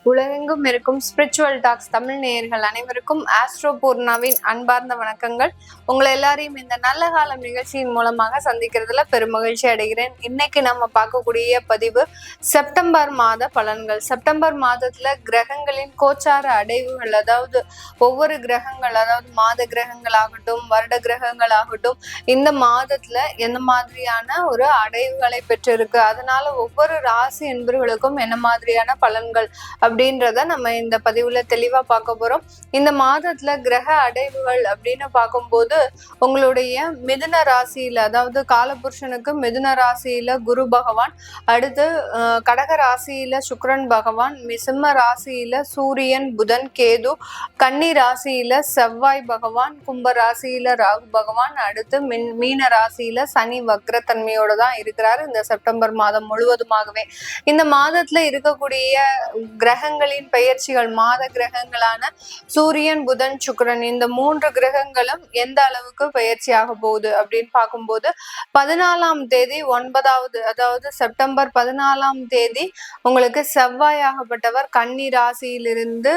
உலகெங்கும் இருக்கும் spiritual tax Tamil நேயர்கள் அனைவருக்கும் ஆஸ்ட்ரோ பூர்ணாவின் அன்பார்ந்த வணக்கங்கள். உங்களை எல்லாரையும் இந்த நல்ல காலம் நிகழ்ச்சியின் மூலமாக சந்திக்கிறதுல பெருமகிழ்ச்சி அடைகிறேன். இன்னைக்கு நம்ம பார்க்கக்கூடிய பதிவு செப்டம்பர் மாத பலன்கள். செப்டம்பர் மாதத்துல கிரகங்களின் கோச்சார அடைவுகள், அதாவது ஒவ்வொரு கிரகங்கள், அதாவது மாத கிரகங்கள் ஆகட்டும், வருட கிரகங்கள் ஆகட்டும், இந்த மாதத்துல எந்த மாதிரியான ஒரு அடைவுகளை பெற்றிருக்கு, அதனால ஒவ்வொரு ராசி என்பவர்களுக்கும் என்ன மாதிரியான பலன்கள் அப்படின்றத நம்ம இந்த பதிவுல தெளிவா பார்க்க போறோம். இந்த மாதத்துல கிரக அடைவுகள் அப்படின்னு பார்க்கும்போது உங்களுடைய மிதுன ராசியில, அதாவது காலபுருஷனுக்கு மிதுன ராசியில குரு பகவான், அடுத்து கடக ராசியில சுக்கிரன் பகவான், சிம்ம ராசியில சூரியன் புதன் கேது, கன்னி ராசியில செவ்வாய் பகவான், கும்ப ராசியில ராகு பகவான், அடுத்து மீன ராசியில சனி வக்ரத்தன்மையோட தான் இருக்கிறார் இந்த செப்டம்பர் மாதம் முழுவதுமாகவே. இந்த மாதத்துல இருக்கக்கூடிய கிரகங்களின் பெயர்ச்சிகள், மாத கிரகங்களான சூரியன் புதன் சுக்கிரன், இந்த 3 கிரகங்களும் எந்த அளவுக்கு பயிற்சி ஆக போகுது அப்படின்னு பார்க்கும்போது 14ஆம் தேதி 9வது, அதாவது செப்டம்பர் 14ஆம் தேதி உங்களுக்கு செவ்வாய் ஆகப்பட்டவர் கன்னி ராசியிலிருந்து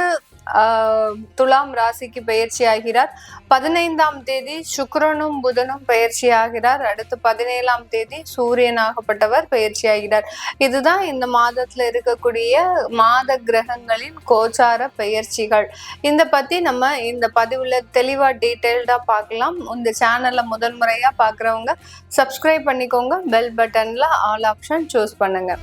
துலாம் ராசிக்கு பயிற்சி ஆகிறார். 15ஆம் தேதி சுக்கிரனும் புதனும் பயிற்சி ஆகிறார். அடுத்து 17ஆம் தேதி சூரியன் ஆகப்பட்டவர் பயிற்சி ஆகிறார். இதுதான் இந்த மாதத்துல இருக்கக்கூடிய மாத கிரகங்களின் கோச்சார பெயர்ச்சிகள். இந்த பத்தி நம்ம இந்த பதிவுல தெளிவா டீட்டெயில்டா பார்க்கலாம். இந்த சேனல்ல முதன்முறையா பாக்குறவங்க சப்ஸ்கிரைப் பண்ணிக்கோங்க. பெல் பட்டன்ல ஆல் ஆப்ஷன் சூஸ் பண்ணுங்க.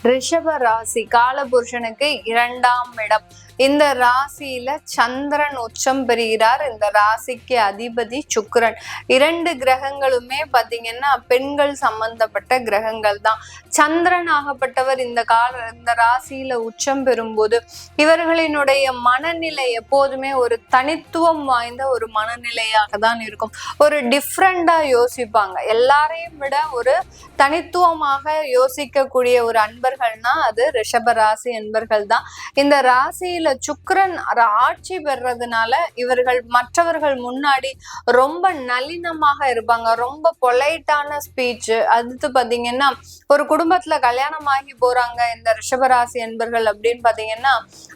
ரிஷப ராசி காலபுருஷனுக்கு 2ஆம் இடம். இந்த ராசியில சந்திரன் உச்சம் பெறுகிறார். இந்த ராசிக்கு அதிபதி சுக்கிரன். 2 கிரகங்களுமே பாத்தீங்கன்னா பெண்கள் சம்பந்தப்பட்ட கிரகங்கள் தான். சந்திரன் ஆகப்பட்டவர் இந்த ராசியில உச்சம் பெறும்போது இவர்களினுடைய மனநிலை எப்போதுமே ஒரு தனித்துவம் வாய்ந்த ஒரு மனநிலையாக தான் இருக்கும். ஒரு டிஃப்ரெண்டா யோசிப்பாங்க. எல்லாரையும் விட ஒரு தனித்துவமாக யோசிக்கக்கூடிய ஒரு அன்பர்கள்னா அது ரிஷப ராசி என்பர்கள் தான். இந்த ராசியில சுக்கிரன் ஆட்சி பெறதுனால இவர்கள் மற்றவர்கள் முன்னாடி ரொம்ப நளினமாக இருப்பாங்க. ரொம்ப பொலைட்டான ஸ்பீச். அடுத்து பாத்தீங்கன்னா ஒரு குடும்பத்துல கல்யாணம் ஆகி போறாங்க இந்த ரிஷபராசி என்பர்கள் அப்படின்னு பாத்தீங்கன்னா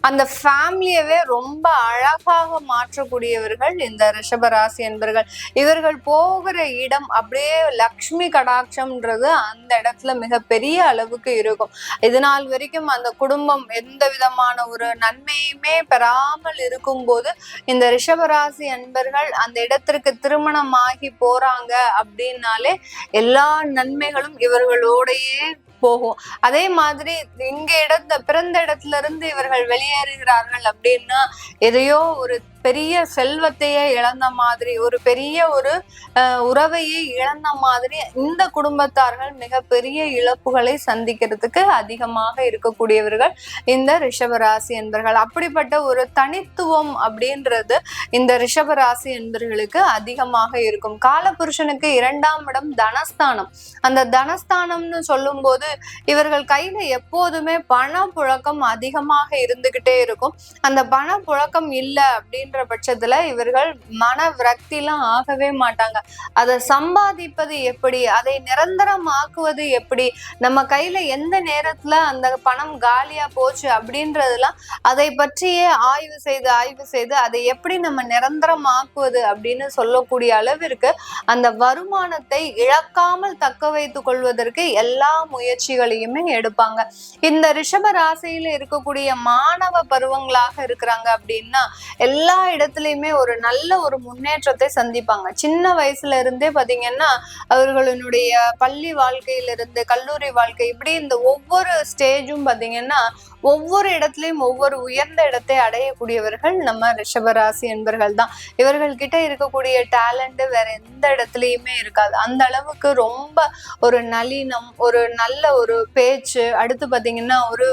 அந்த ஃபேமிலியவே ரொம்ப அழகாக மாற்றக்கூடியவர்கள் இந்த ரிஷபராசி என்பர்கள். இவர்கள் போகிற இடம் அப்படியே லக்ஷ்மி கடாட்சம்ன்றது அந்த இடத்துல மிகப்பெரிய அளவுக்கு இருக்கும். இதனால் வரைக்கும் அந்த குடும்பம் எந்த விதமான ஒரு நன்மையுமே பெறாமல் இருக்கும் போது இந்த ரிஷபராசி அன்பர்கள் அந்த இடத்திற்கு திருமணம் ஆகி போறாங்க அப்படின்னாலே எல்லா நன்மைகளும் இவர்களோடையே போகும். அதே மாதிரி பிறந்த இடத்துல இருந்து இவர்கள் வெளியேறுகிறார்கள் அப்படின்னா எதையோ ஒரு பெரிய செல்வத்தையே இழந்த மாதிரி, ஒரு பெரிய ஒரு உறவையே இழந்த மாதிரி இந்த குடும்பத்தார்கள் மிகப்பெரிய இழப்புகளை சந்திக்கிறதுக்கு அதிகமாக இருக்கக்கூடியவர்கள் இந்த ரிஷபராசி என்பர்கள். அப்படிப்பட்ட ஒரு தனித்துவம் அப்படின்றது இந்த ரிஷபராசி என்பர்களுக்கு அதிகமாக இருக்கும். காலபுருஷனுக்கு 2ஆம் இடம் தனஸ்தானம். அந்த தனஸ்தானம்னு சொல்லும் போது இவர்கள் கையில எப்போதுமே பணப்புழக்கம் அதிகமாக இருந்துகிட்டே இருக்கும். அந்த பணப்புழக்கம் இல்லை அப்படின்ற பட்சத்துல இவர்கள் மன விரக்திலாம் ஆகவே மாட்டாங்க. அதை சம்பாதிப்பது எப்படி, அதை நிரந்தரமாக்குவது எப்படி, நம்ம கையில எந்த நேரத்துல அந்த பணம் காலியா போச்சு அப்படின்றதுலாம் அதை பற்றியே ஆய்வு செய்து அதை எப்படி நம்ம நிரந்தரமாக்குவது அப்படின்னு சொல்லக்கூடிய அளவிற்கு அந்த வருமானத்தை இழக்காமல் தக்க வைத்துக் கொள்வதற்கு எல்லா முயற்சிகளையுமே எடுப்பாங்க. இந்த ரிஷப ராசியில இருக்கக்கூடிய மாணவ பருவங்களாக இருக்கிறாங்க அப்படின்னா எல்லா இடத்துலயுமே ஒரு நல்ல ஒரு முன்னேற்றத்தை சந்திப்பாங்க. சின்ன வயசுல இருந்தே பாத்தீங்கன்னா அவர்களுடைய பள்ளி வாழ்க்கையிலிருந்து கல்லூரி வாழ்க்கை, இப்படி இந்த ஒவ்வொரு ஸ்டேஜும் பாத்தீங்கன்னா ஒவ்வொரு இடத்துலயும் ஒவ்வொரு உயர்ந்த இடத்தை அடையக்கூடியவர்கள் நம்ம ரிஷபராசி என்பர்கள் தான். இவர்கள் கிட்ட இருக்கக்கூடிய டேலண்ட் வேற எந்த இடத்துலயுமே இருக்காது. அந்த அளவுக்கு ரொம்ப ஒரு நளினம், ஒரு நல்ல ஒரு பேச்சு, அடுத்து பாத்தீங்கன்னா ஒரு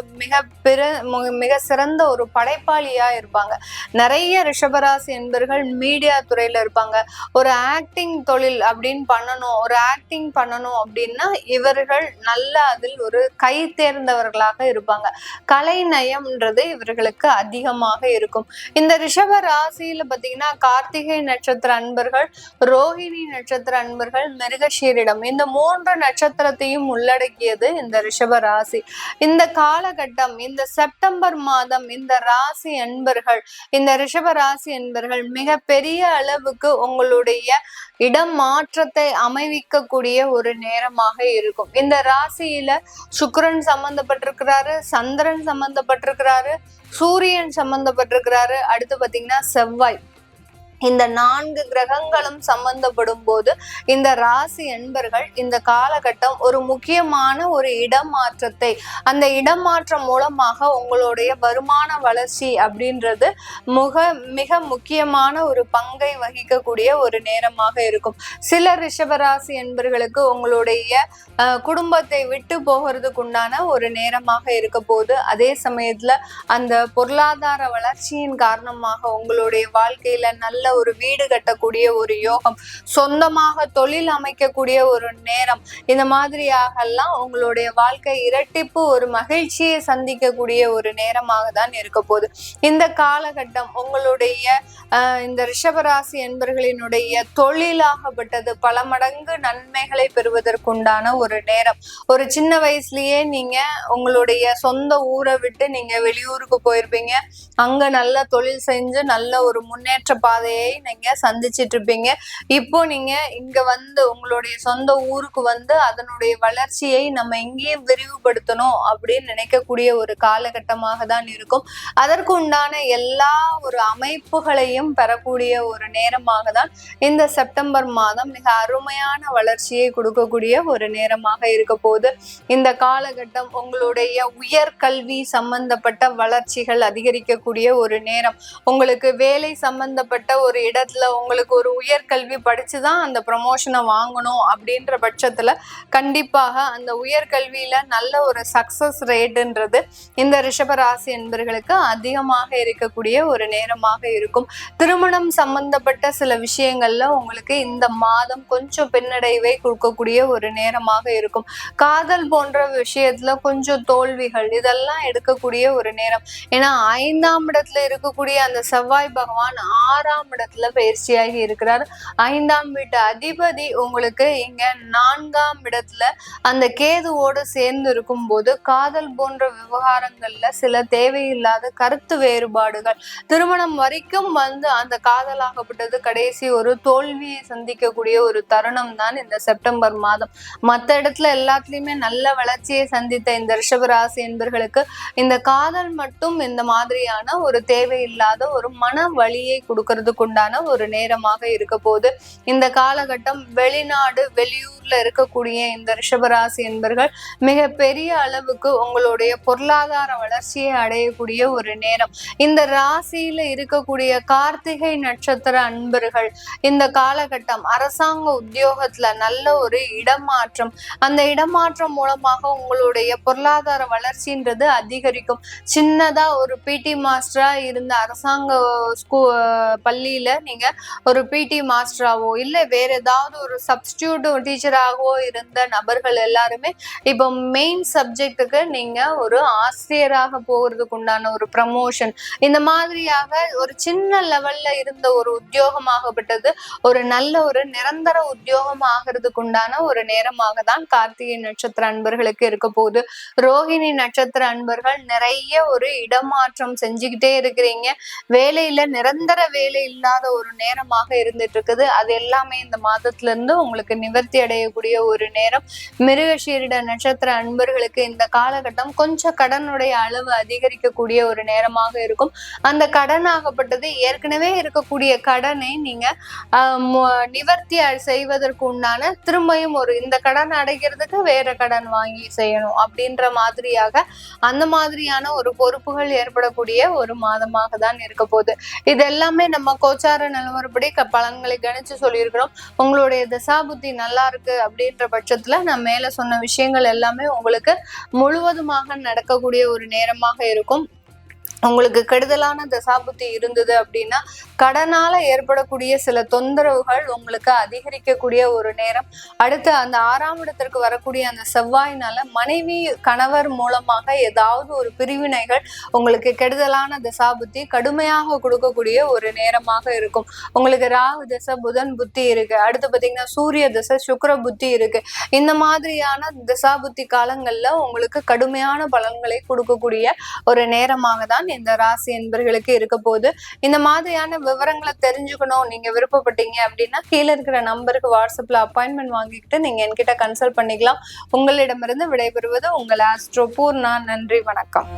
மிக சிறந்த ஒரு படைப்பாளியா இருப்பாங்க. நிறைய ரிஷபராசி என்பர்கள் மீடியா துறையில இருப்பாங்க. ஒரு ஆக்டிங் தொழில் அப்படின்னு பண்ணணும் அப்படின்னா இவர்கள் நல்ல அதில் ஒரு கை தேர்ந்தவர்களாக இருப்பாங்க. கலை நயம்ன்றது இவர்களுக்கு அதிகமாக இருக்கும். இந்த ரிஷப ராசியில பாத்தீங்கன்னா கார்த்திகை நட்சத்திர அன்பர்கள், ரோஹிணி நட்சத்திர அன்பர்கள், மிருகஷீரிடம் இந்த 3 நட்சத்திரத்தையும் உள்ளடக்கியது இந்த ரிஷப ராசி. இந்த காலகட்டம், இந்த செப்டம்பர் மாதம் இந்த ராசி அன்பர்கள், இந்த ரிஷப ராசி அன்பர்கள் மிக பெரிய அளவுக்கு உங்களுடைய இடம் மாற்றத்தை அமைவிக்கக்கூடிய ஒரு நேரமாக இருக்கும். இந்த ராசியில சுக்கிரன் சம்பந்தப்பட்டிருக்கிறாரு, சந்திரன் சம்பந்தப்பட்டிருக்கிறாரு, சூரியன் சம்பந்தப்பட்டிருக்கிறாரு, அடுத்து பாத்தீங்கன்னா செவ்வாய். இந்த 4 கிரகங்களும் சம்பந்தப்படும் போது இந்த ராசி அன்பர்கள் இந்த காலகட்டம் ஒரு முக்கியமான ஒரு இடமாற்றத்தை, அந்த இடமாற்றம் மூலமாக உங்களுடைய வருமான வளர்ச்சி அப்படின்றது மிக முக்கியமான ஒரு பங்கை வகிக்கக்கூடிய ஒரு நேரமாக இருக்கும். சில ரிஷபராசி அன்பர்களுக்கு உங்களுடைய குடும்பத்தை விட்டு போகிறதுக்கு உண்டான ஒரு நேரமாக இருக்க போது, அதே சமயத்துல அந்த பொருளாதார வளர்ச்சியின் காரணமாக உங்களுடைய வாழ்க்கையில நல்ல ஒரு வீடு கட்டக்கூடிய ஒரு யோகம், சொந்தமாக தொழில் அமைக்கக்கூடிய ஒரு நேரம், இந்த மாதிரியாக எல்லாம் உங்களுடைய வாழ்க்கை இரட்டிப்பு ஒரு மகிழ்ச்சியை சந்திக்கக்கூடிய ஒரு நேரமாக தான் இருக்க போகுது. இந்த காலகட்டம் உங்களுடைய இந்த ரிஷபராசி என்பர்களினுடைய தொழிலாகப்பட்டது பல மடங்கு நன்மைகளை பெறுவதற்குண்டான ஒரு நேரம். ஒரு சின்ன வயசுலயே நீங்க உங்களுடைய சொந்த ஊரை விட்டு நீங்க வெளியூருக்கு போயிருப்பீங்க, அங்க நல்ல தொழில் செஞ்சு நல்ல ஒரு முன்னேற்ற பாதையை நீங்க சந்திச்சிட்டு இருப்பீங்க. இப்போ நீங்க இங்க வந்து உங்களுடைய சொந்த ஊருக்கு வந்து அதனுடைய வளர்ச்சியை நம்ம எங்கேயும் விரிவுபடுத்தணும் அப்படின்னு நினைக்கக்கூடிய ஒரு காலகட்டமாக தான் இருக்கும். அதற்கு உண்டான எல்லா ஒரு அமைப்புகளையும் பெறக்கூடிய ஒரு நேரமாக தான் இந்த செப்டம்பர் மாதம் மிக அருமையான வளர்ச்சியை கொடுக்கக்கூடிய ஒரு நேரமாக இருக்க போது. இந்த காலகட்டம் உங்களுடைய உயர்கல்வி சம்பந்தப்பட்ட வளர்ச்சிகள் அதிகரிக்கக்கூடிய ஒரு நேரம். உங்களுக்கு வேலை சம்பந்தப்பட்ட ஒரு இடத்துல உங்களுக்கு ஒரு உயர்கல்வி படிச்சுதான் அந்த ப்ரமோஷனை வாங்கணும் அப்படின்ற பட்சத்துல கண்டிப்பாக அந்த உயர்கல்வியில நல்ல ஒரு சக்சஸ் ரேட்ன்றது இந்த ரிஷபராசி என்பர்களுக்கு அதிகமாக இருக்கக்கூடிய ஒரு நேரமாக இருக்கும். திருமணம் சம்பந்தப்பட்ட சில விஷயங்கள்ல உங்களுக்கு இந்த மாதம் கொஞ்சம் பின்னடைவை கொடுக்கக்கூடிய ஒரு நேரமாக இருக்கும். காதல் போன்ற விஷயத்துல கொஞ்சம் தோல்விகள் இதெல்லாம் எடுக்கக்கூடிய ஒரு நேரம். ஏன்னா 5ஆம் இடத்துல இருக்கக்கூடிய அந்த செவ்வாய் பகவான் 6ஆம் இடத்துல பயிற்சியாகி இருக்கிறார். 5ஆம் வீட்டு அதிபதி உங்களுக்கு இங்க 4ஆம் இடத்துல அந்த கேதுவோடு சேர்ந்து இருக்கும் போது காதல் போன்ற விவகாரங்கள்ல சில தேவையில்லாத கருத்து வேறுபாடுகள், திருமணம் வரைக்கும் வந்து அந்த காதலாகப்பட்டது கடைசி ஒரு தோல்வியை சந்திக்கக்கூடிய ஒரு தருணம் தான் இந்த செப்டம்பர் மாதம். மற்ற இடத்துல எல்லாத்துலயுமே நல்ல வளர்ச்சியை சந்தித்த இந்த ரிஷபராசி என்பர்களுக்கு இந்த காதல் மட்டும் இந்த மாதிரியான ஒரு தேவையில்லாத ஒரு மன வலியை கொடுக்கறதுக்கு உண்டான ஒரு நேரமாக இருக்க போது. இந்த காலகட்டம் வெளிநாடு வெளியூர்ல இருக்கக்கூடிய இந்த ரிஷபராசி என்பர்கள் மிக பெரிய அளவுக்கு உங்களுடைய பொருளாதார வளர்ச்சியை அடையக்கூடிய ஒரு நேரம். இந்த ராசியில இருக்கக்கூடிய கார்த்திகை நட்சத்திர அன்பர்கள் இந்த காலகட்டம் அரசாங்க உத்தியோகத்துல நல்ல ஒரு இடமாற்றம், அந்த இடமாற்றம் மூலமாக உங்களுடைய பொருளாதார வளர்ச்சின்றது அதிகரிக்கும். சின்னதா ஒரு பிடி மாஸ்டரா இருந்த அரசாங்க பள்ளியில நீங்க ஒரு பிடி மாஸ்டராவோ இல்ல வேற ஏதாவது ஒரு சப்ஸ்டிடியூட் டீச்சராகவோ இருந்த நபர்கள் எல்லாருமே இப்போ மெயின் சப்ஜெக்டுக்கு நீங்க ஒரு ஆசிரியராக போகிறதுக்கு உண்டான ஒரு ப்ரமோஷன், இந்த மாதிரியாக ஒரு சின்ன லெவல்ல இருந்த ஒரு உத்தியோகமாகப்பட்டது ஒரு நல்ல ஒரு நிரந்தர உத்தியோகம் ஆகிறதுக்கு உண்டான ஒரு நேரமாக தான் கார்த்திகை நட்சத்திர அன்பர்களுக்கு இருக்க போகுது. ரோஹிணி நட்சத்திர அன்பர்கள் நிறைய ஒரு இடமாற்றம் செஞ்சுக்கிட்டே இருக்கிறீங்க. வேலையில நிரந்தர வேலை இல்லாத ஒரு நேரமாக இருந்துட்டு இருக்குது. அது எல்லாமே இந்த மாதத்துல இருந்து உங்களுக்கு நிவர்த்தி அடையக்கூடிய ஒரு நேரம். மிருகஷீரிட நட்சத்திர அன்பர்களுக்கு இந்த காலகட்டம் கொஞ்சம் கடனுடைய அளவு அதிகரிக்கக்கூடிய ஒரு நேரமாக இருக்கும். அந்த கடன் ஆகப்பட்டது ஏற்கனவே இருக்கக்கூடிய கடனை நீங்க நிவர்த்தி செய்வதற்கு உண்டான திரும்பியும் ஒரு இந்த கடன் அடைக்கிறதுக்கு வேற கடன் வாங்கி செய்யணும் அப்படின்ற மாதிரியாக அந்த மாதிரியான ஒரு பொறுப்புகள் ஏற்படக்கூடிய ஒரு மாதமாக தான் இருக்க போகுது. இது எல்லாமே நம்ம கோச்சார நிலவரப்படி பலன்களை கணிச்சு சொல்லியிருக்கிறோம். உங்களுடைய தசாபுத்தி நல்லா இருக்கு அப்படின்ற பட்சத்துல நான் மேல சொன்ன விஷயங்கள் எல்லாமே உங்களுக்கு முழுவதுமாக நடக்கக்கூடிய ஒரு நேரமாக இருக்கும். உங்களுக்கு கெடுதலான தசாபுத்தி இருந்தது அப்படின்னா கடனால ஏற்படக்கூடிய சில தொந்தரவுகள் உங்களுக்கு அதிகரிக்கக்கூடிய ஒரு நேரம். அடுத்து அந்த 6ஆம் இடத்திற்கு வரக்கூடிய அந்த செவ்வாயினால மனைவி கணவர் மூலமாக ஏதாவது ஒரு பிரிவினைகள் உங்களுக்கு கெடுதலான தசாபுத்தி கடுமையாக கொடுக்கக்கூடிய ஒரு நேரமாக இருக்கும். உங்களுக்கு ராகு தசை புதன் புத்தி இருக்கு, அடுத்து பாத்தீங்கன்னா சூரிய தசை சுக்கிர புத்தி இருக்கு. இந்த மாதிரியான தசாபுத்தி காலங்கள்ல உங்களுக்கு கடுமையான பலன்களை கொடுக்கக்கூடிய ஒரு நேரமாக தான் இந்த ராசி என்பர்களுக்கு இருக்க போகுது. இந்த மாதிரியான விவரங்களை தெரிஞ்சுக்கணும் நீங்க விருப்பப்பட்டீங்க அப்படின்னா கீழே இருக்கிற நம்பருக்கு வாட்ஸ்அப்ல அப்பாயின்மெண்ட் வாங்கிக்கிட்டு நீங்க என்கிட்ட கன்சல்ட் பண்ணிக்கலாம். உங்களிடமிருந்து விடைபெறுவது உங்கள் ஆஸ்ட்ரோ பூர்ணா. நன்றி, வணக்கம்.